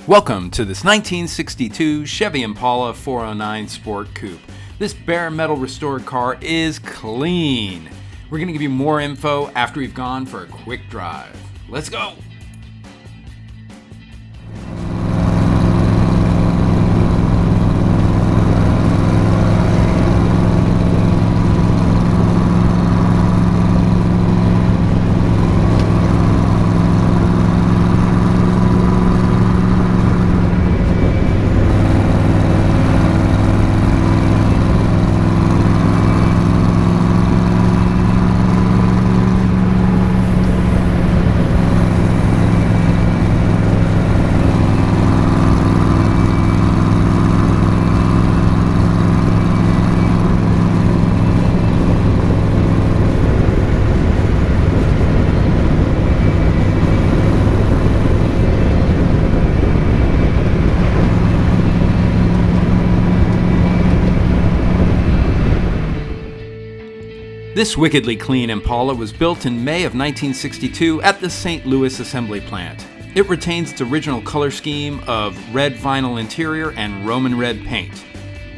Welcome to this 1962 Chevy Impala 409 Sport Coupe. This bare metal restored car is clean. We're going to give you more info after we've gone for a quick drive. Let's go! This wickedly clean Impala was built in May of 1962 at the St. Louis assembly plant. It retains its original color scheme of red vinyl interior and Roman red paint.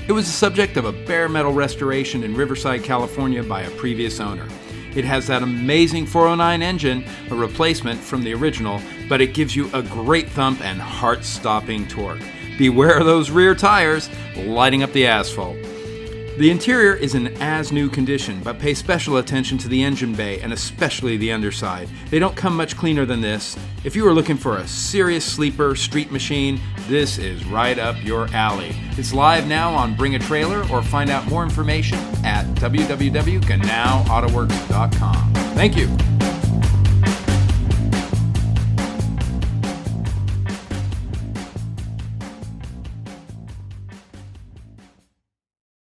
It was the subject of a bare metal restoration in Riverside, California by a previous owner. It has that amazing 409 engine, a replacement from the original, but it gives you a great thump and heart-stopping torque. Beware of those rear tires lighting up the asphalt. The interior is in as-new condition, but pay special attention to the engine bay and especially the underside. They don't come much cleaner than this. If you are looking for a serious sleeper street machine, this is right up your alley. It's live now on Bring a Trailer, or find out more information at www.GenowAutoWerks.com. Thank you.